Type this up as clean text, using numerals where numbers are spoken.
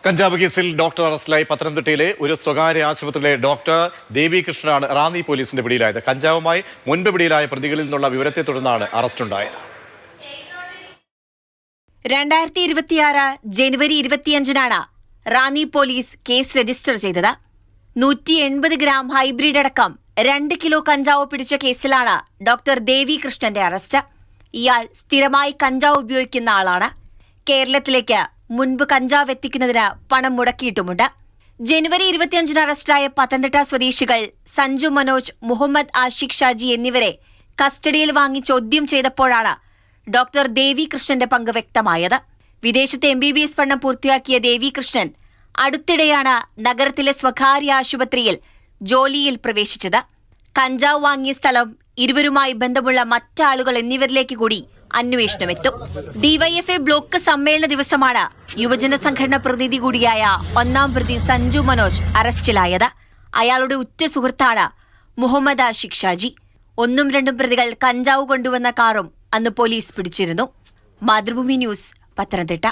കഞ്ചാവ് കേസിൽ ഡോക്ടർ അറസ്റ്റിലായി പത്തനംതിട്ടയിലെ ഒരു സ്വകാര്യ ആശുപത്രിയിലെ ഡോക്ടർ ദേവി കൃഷ്ണനാണ് റാന്നി പോലീസിന്റെ പിടിയിലായത്. കഞ്ചാവുമായി മുൻപ് പിടിയിലായ പ്രതികളിൽ നിന്നുള്ള വിവരത്തെ തുടർന്നാണ് അറസ്റ്റുണ്ടായത്. 2026 ജനുവരി 25-നാണ് റാന്നി പോലീസ് കേസ് രജിസ്റ്റർ ചെയ്തത്. 180 ഗ്രാം ഹൈബ്രിഡ് അടക്കം 2 കിലോ കഞ്ചാവ് പിടിച്ച കേസിലാണ് ഡോക്ടർ ദേവി കൃഷ്ണന്റെ അറസ്റ്റ്. ഇയാൾ സ്ഥിരമായി കഞ്ചാവ് ഉപയോഗിക്കുന്ന ആളാണ്. കേരളത്തിലേക്ക് മുൻപ് കഞ്ചാവ് എത്തിക്കുന്നതിന് പണം മുടക്കിയിട്ടുമുണ്ട്. ജനുവരി 25-ന് അറസ്റ്റിലായ പത്തനംതിട്ട സ്വദേശികൾ സഞ്ജു മനോജ്, മുഹമ്മദ് ആഷിഖ് ഷാജി എന്നിവരെ കസ്റ്റഡിയിൽ വാങ്ങി ചോദ്യം ചെയ്തപ്പോഴാണ് ഡോക്ടർ ദേവി കൃഷ്ണന്റെ പങ്ക് വ്യക്തമായത്. വിദേശത്ത് MBBS പഠനം പൂർത്തിയാക്കിയ ദേവി കൃഷ്ണൻ അടുത്തിടെയാണ് നഗരത്തിലെ സ്വകാര്യ ആശുപത്രിയിൽ ജോലിയിൽ പ്രവേശിച്ചത്. കഞ്ചാവ് വാങ്ങിയ സ്ഥലം, ഇരുവരുമായി ബന്ധമുള്ള മറ്റാളുകൾ എന്നിവരിലേക്ക് കൂടി അന്വേഷണമെത്തും. DYFA ബ്ലോക്ക് സമ്മേളന ദിവസമാണ് യുവജന സംഘടന പ്രതിനിധി കൂടിയായ 1-ാം പ്രതി സഞ്ജു മനോജ് അറസ്റ്റിലായത്. അയാളുടെ ഉറ്റ സുഹൃത്താണ് മുഹമ്മദ് ആഷിഖ് ഷാജി. 1ഉം 2ഉം പ്രതികൾ കഞ്ചാവ് കൊണ്ടുവന്ന കാറും അന്ന് പോലീസ് പിടിച്ചിരുന്നു. മാതൃഭൂമി ന്യൂസ്, പത്തനംതിട്ട.